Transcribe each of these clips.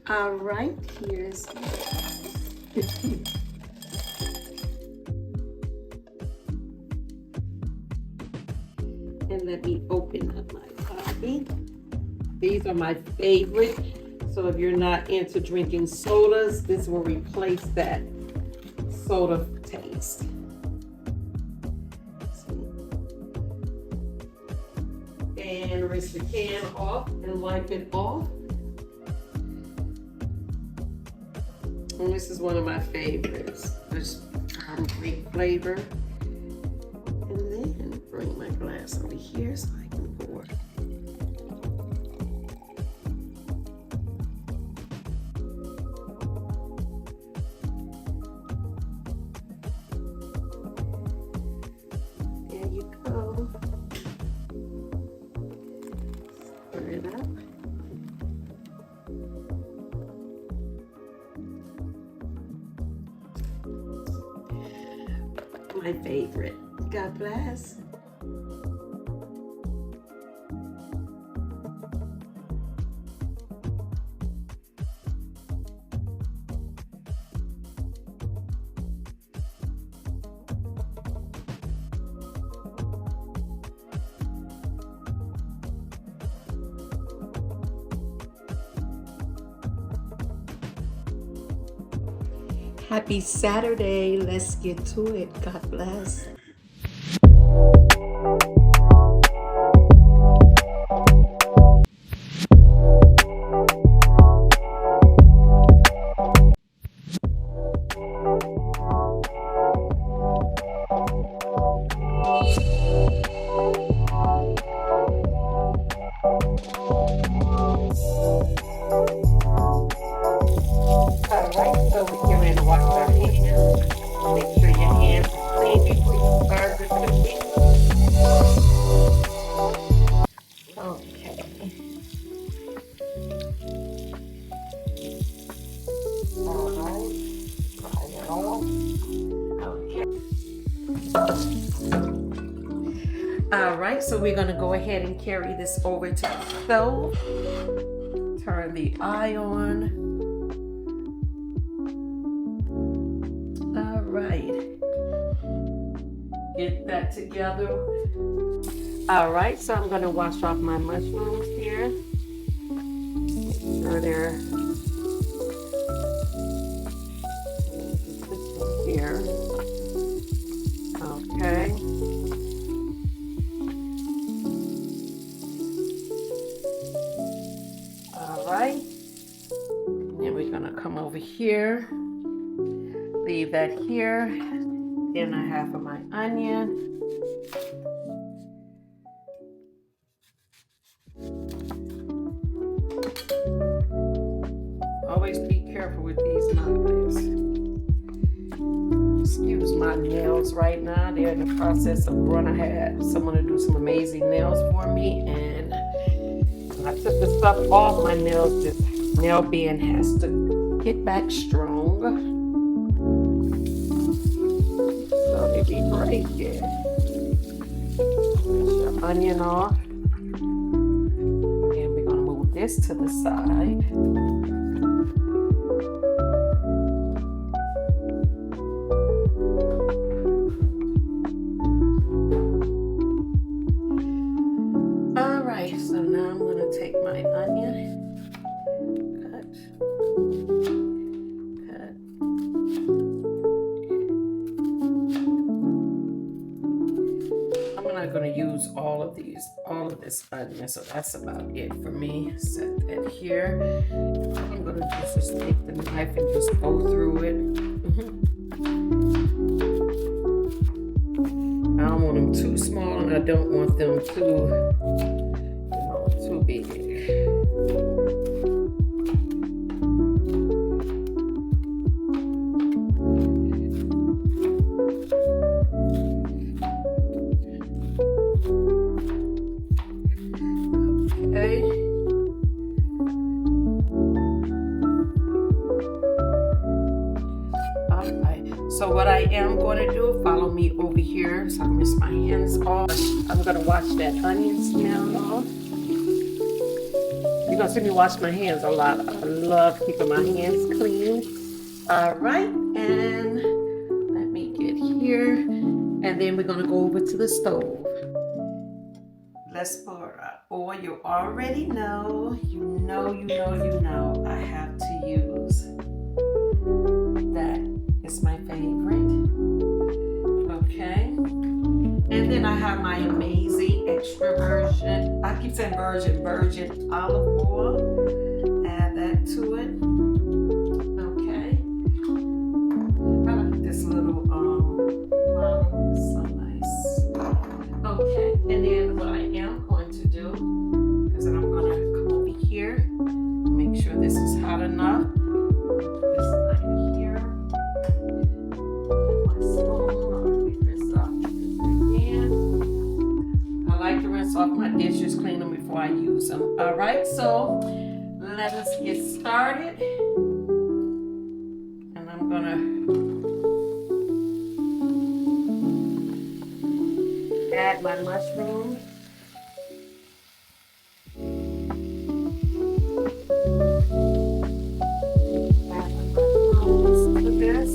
All right, here's and let me open up my coffee. These are my favorite. So if you're not into drinking sodas, this will replace that soda taste. And rinse the can off and wipe it off. And this is one of my favorites. There's great flavor. And then bring my glass over here so I can pour. There you go. Stir it up. My favorite. God bless. Happy Saturday. Let's get to it. God bless. Alright, so we're going to wash our hands. Make sure your hands are clean before you start the cooking. Okay. Alright. Try it on. Okay. Alright, so we're going to go ahead and carry this over to the stove. Turn the eye on. Get that together. All right, so I'm going to wash off my mushrooms here. Make sure they're here. Okay. All right. Then we're going to come over here. Leave that here. Then I have my onion. Always be careful with these knives. Excuse my nails right now. They're in the process of growing. I had someone to do some amazing nails for me, and when I took the stuff off my nails, this nail bed has to get back strong. Be great, yeah. Push your onion off. And we're going to move this to the side. All right, so now I'm going to take my onion, cut. I'm going to use all of this onion, so that's about it for me. Set that here. I'm going to just take the knife and just go through it. I don't want them too small, and I don't want them too big. So what I am going to do, follow me over here so I rinse my hands off. I'm going to wash that onion smell off. You're you're gonna see me wash my hands a lot. I love keeping my hands clean. All right, and let me get here. And then we're gonna go over to the stove. Let's pour our oil. You already know, I have to use that. It's my favorite. Okay. And then I have my amazing extra virgin, I keep saying virgin olive oil. Add that to it. Okay. I like this little bottle. It's so nice. Okay. And then what I am going to do is that I'm going to come over here, make sure this is hot enough. This right here. My spoon. I'll pick this up again. I like to rinse off my dishes, clean them before I use them. All right, so let us get started. And I'm gonna add my mushrooms. Add my mushrooms to this.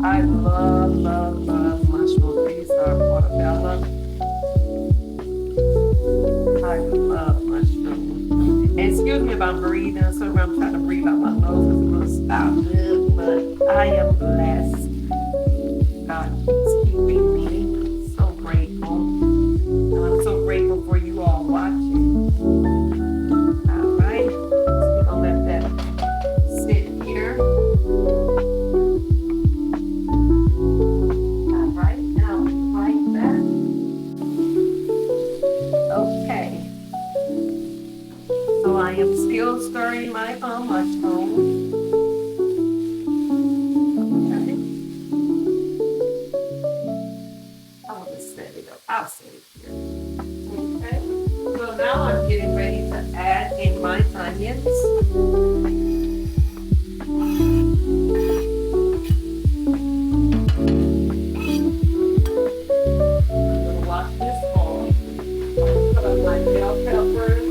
I love mushrooms. These are portobello. I love mushrooms. And excuse me if I'm breathing. So I'm trying to breathe out my nose because it's going to stop it. But I am blessed. God keeps keeping me. I'm so grateful. And I'm so grateful for you all watching. All right. So we're going to let that sit here. All right. Now, like that. Okay. So I am still stirring my mushrooms. I'll set it here. Okay. So now I'm getting ready to add in my onions. I'm going to wash this off. Put up my bell peppers.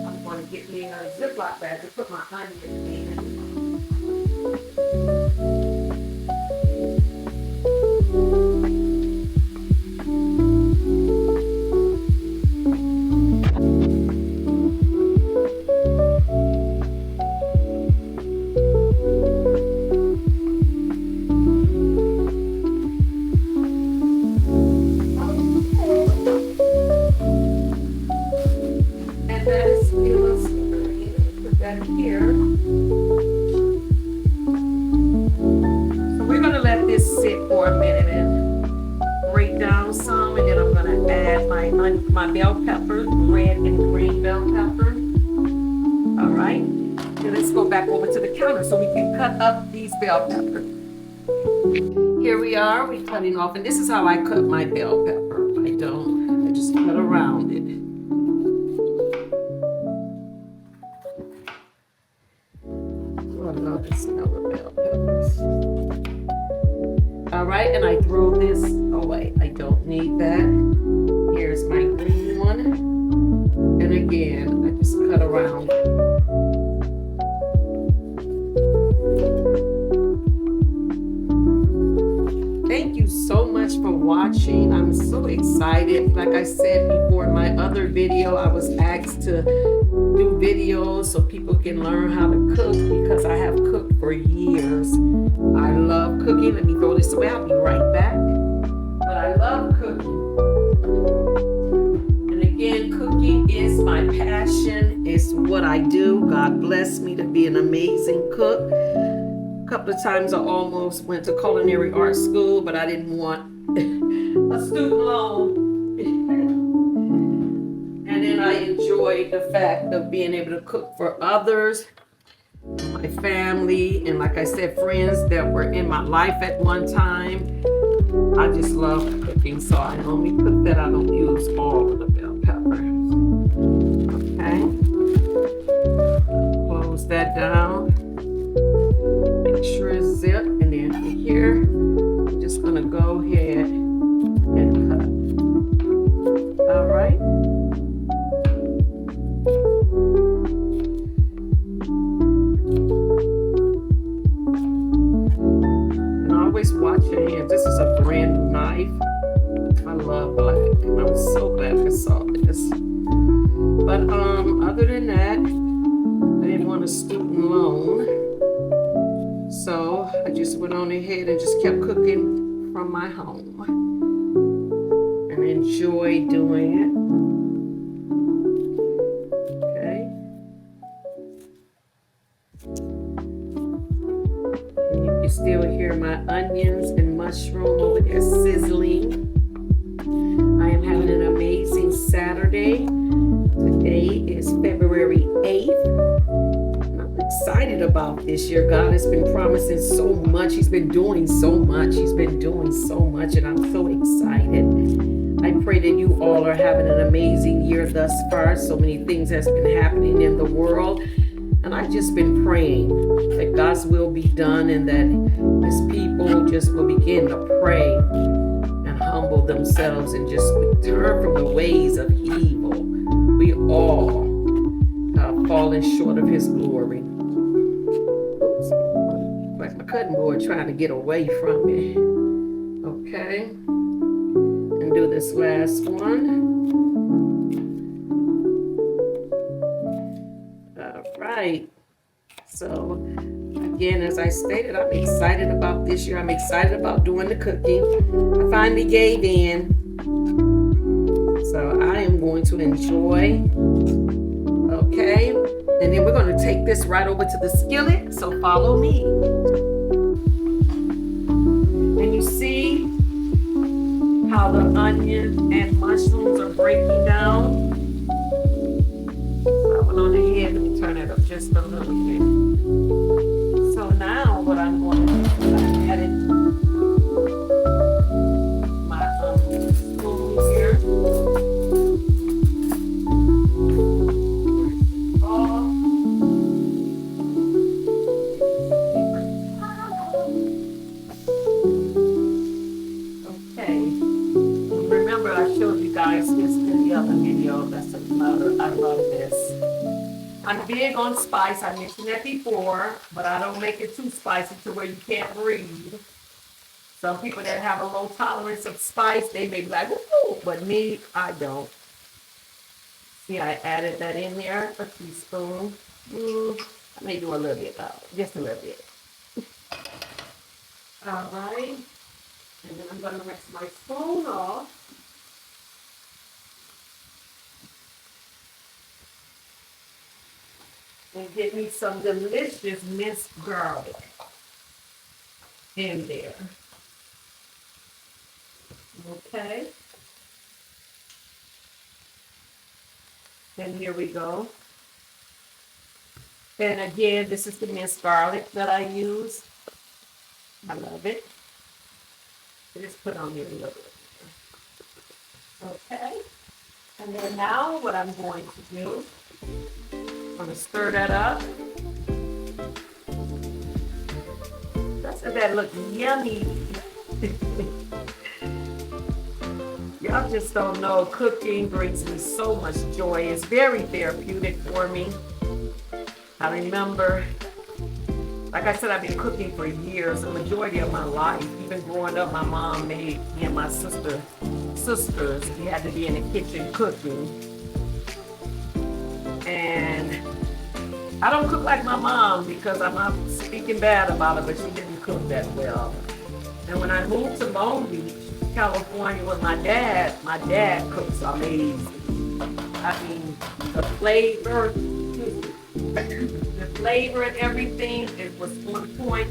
I'm going to get me a Ziploc bag to put my onions in. Here. So we're going to let this sit for a minute and break down some, and then I'm going to add my bell peppers, red and green bell pepper. All right. Then let's go back over to the counter so we can cut up these bell peppers. Here we are. We're cutting off, and this is how I cut my bell pepper. I just cut around it. I love the smell of bell peppers. All right, and I throw this away. I don't need that. Here's my green one. And again, I just cut around it. Thank you so much for watching. I'm so excited. Like I said before in my other video, I was asked to do videos so people can learn how to cook because I have cooked for years. I love cooking. Let me throw this away. I'll be right back. But I love cooking. And again, cooking is my passion. It's what I do. God bless me to be an amazing cook. couple of times I almost went to culinary arts school, but I didn't want a student loan. And then I enjoyed the fact of being able to cook for others, my family, and like I said, friends that were in my life at one time. I just love cooking, so I only cook that. I don't use all of the bell pepper. Okay. Close that down. Make sure it's zipped. And then here, I'm just going to go ahead and cut. All right. And always watch your hands. This is a brand new knife. I love black. And I'm so glad I saw this. But other than that, I didn't want a student loan. So I just went on ahead and just kept cooking from my home. And enjoy doing it. Okay. And you can still hear my onions and mushroom over there sizzling. I am having an amazing Saturday. Today is February 8th. And I'm excited about this year. God has been promising so much. He's been doing so much. He's been doing so much, and I'm so excited. I pray that you all are having an amazing year thus far. So many things has been happening in the world. And I've just been praying that God's will be done and that his people just will begin to pray and humble themselves and just turn from the ways of evil. We all have fallen short of his glory. Oops, like my cutting board trying to get away from me. Okay, and do this last one. All right. So again, as I stated, I'm excited about this year. I'm excited about doing the cooking. I finally gave in. So I am going to enjoy. Okay. And then we're going to take this right over to the skillet. So follow me. And you see how the onion and mushrooms are breaking down. So I went on ahead. Let me turn it up just a little bit. So now what I'm going to do is I added my spoon here. Okay. Remember I showed you guys this in the other video. That's another, I love this. I'm big on spice. I mentioned that before, but I don't make it too spicy to where you can't breathe. Some people that have a low tolerance of spice, they may be like, ooh, but me, I don't. See, I added that in there, a teaspoon. I may do a little bit, just a little bit. All right. And then I'm going to rinse my spoon off. And get me some delicious minced garlic in there. Okay. And here we go. And again, this is the minced garlic that I use. I love it. Just put on here a little bit. Okay. And then now what I'm going to do, I'm going to stir that up. Doesn't that look yummy? Y'all just don't know. Cooking brings me so much joy. It's very therapeutic for me. I remember, like I said, I've been cooking for years, the majority of my life. Even growing up, my mom made me and my sisters. We had to be in the kitchen cooking. And I don't cook like my mom because I'm not speaking bad about her, but she didn't cook that well. And when I moved to Long Beach, California with my dad cooks amazing. I mean, the flavor and everything, it was on point.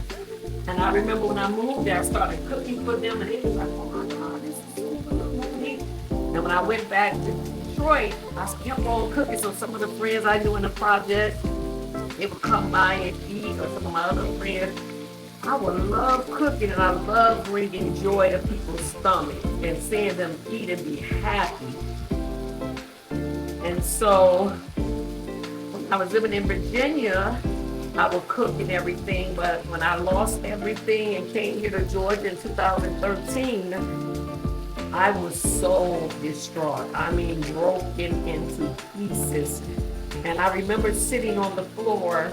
And I remember when I moved there, I started cooking for them, and it was like, oh my God, this is so good. And when I went back to Detroit, I kept on cooking. So some of the friends I knew in the project, they would come by and eat, or some of my other friends. I would love cooking, and I love bringing joy to people's stomachs and seeing them eat and be happy. And so when I was living in Virginia, I would cook and everything, but when I lost everything and came here to Georgia in 2013, I was so distraught. I mean, broken into pieces. And I remember sitting on the floor,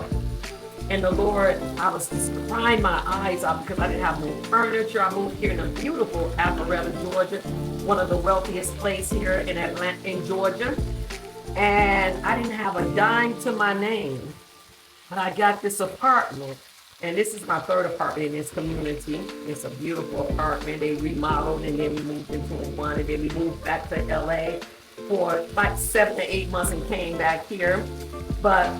and the Lord, I was just crying my eyes out because I didn't have no furniture. I moved here in a beautiful Alpharetta, Georgia, one of the wealthiest places here in Atlanta, in Georgia. And I didn't have a dime to my name. And I got this apartment, and this is my third apartment in this community. It's a beautiful apartment. They remodeled, and then we moved into one, and then we moved back to LA for like 7 to 8 months and came back here. But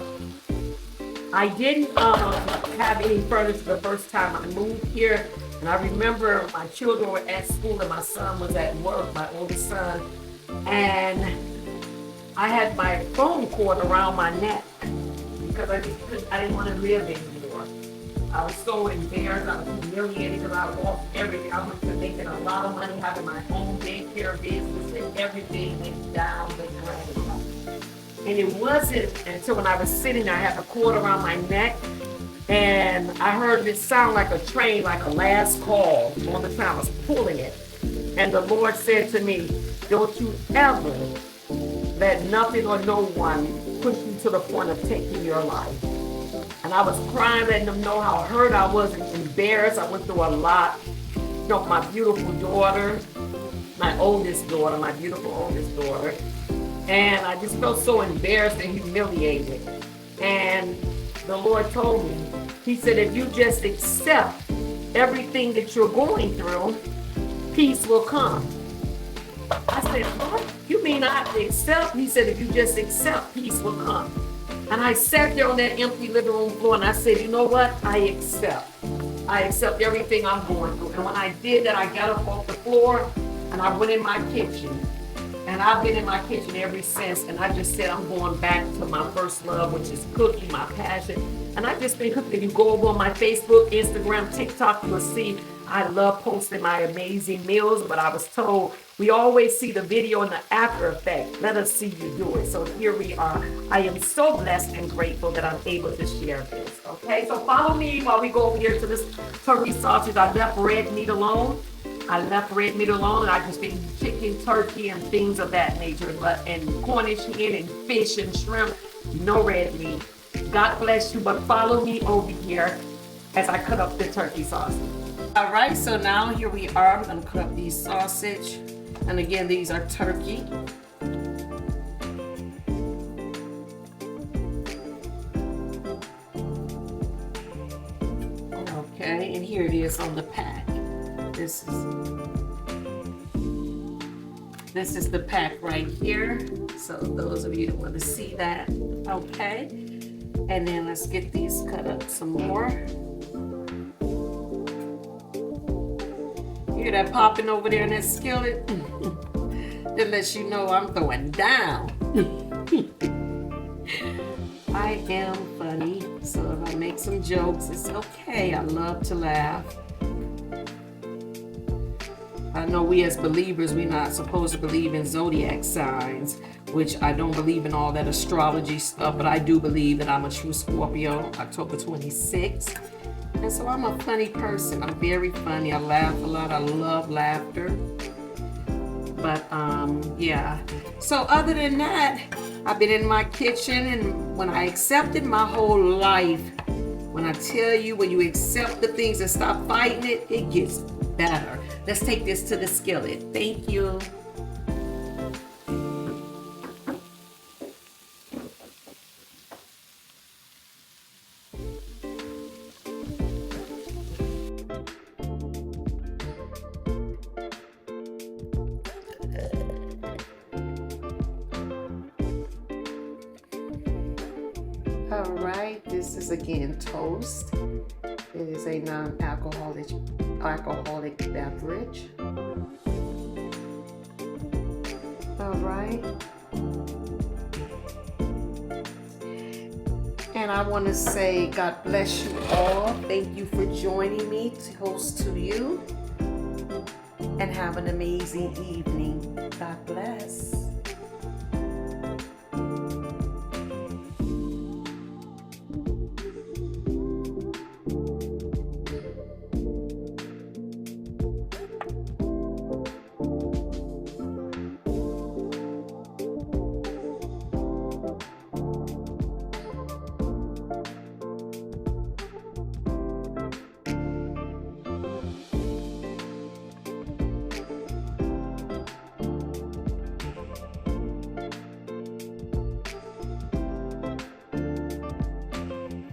I didn't have any furniture the first time I moved here. And I remember my children were at school and my son was at work, my oldest son. And I had my phone cord around my neck because I didn't want to live anymore. I was so embarrassed. I was humiliated because I lost everything. I went to making a lot of money, having my own daycare business, and everything went down the drain. And it wasn't until when I was sitting there, I had the cord around my neck, and I heard it sound like a train, like a last call on the time I was pulling it. And the Lord said to me, don't you ever let nothing or no one push you to the point of taking your life. And I was crying, letting them know how hurt I was and embarrassed. I went through a lot. You know, my beautiful daughter, my oldest daughter, my beautiful oldest daughter. And I just felt so embarrassed and humiliated. And the Lord told me, He said, if you just accept everything that you're going through, peace will come. I said, what? You mean I have to accept? He said, if you just accept, peace will come. And I sat there on that empty living room floor and I said, you know what? I accept. I accept everything I'm going through. And when I did that, I got up off the floor and I went in my kitchen. And I've been in my kitchen ever since. And I just said, I'm going back to my first love, which is cooking, my passion. And I've just been cooking. If you go over on my Facebook, Instagram, TikTok, you'll see I love posting my amazing meals. But I was told, we always see the video and the after effect. Let us see you do it. So here we are. I am so blessed and grateful that I'm able to share this. Okay, so follow me while we go over here to this turkey sausage. I left red meat alone. And I just been chicken, turkey, and things of that nature. And Cornish hen and fish and shrimp, no red meat. God bless you, but follow me over here as I cut up the turkey sausage. All right, so now here we are. I'm gonna cut up these sausage. And again, these are turkey. Okay, and here it is on the pack. This is the pack right here. So those of you that want to see that, okay. And then let's get these cut up some more. You hear that popping over there in that skillet? That lets you know I'm going down. I am funny, so if I make some jokes, it's okay. I love to laugh. I know we as believers, we're not supposed to believe in zodiac signs, which I don't believe in all that astrology stuff, but I do believe that I'm a true Scorpio, October 26th. And so I'm a funny person. I'm very funny. I laugh a lot. I love laughter. But yeah. So other than that, I've been in my kitchen, and when I accepted my whole life, when I tell you, when you accept the things and stop fighting it, it gets better. Let's take this to the skillet. Thank you. All right, this is again toast. It is a non-alcoholic beverage. All right. And I want to say God bless you all. Thank you for joining me to host to you. And have an amazing evening. God bless.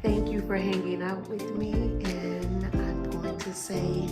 Thank you for hanging out with me, and I'm going to say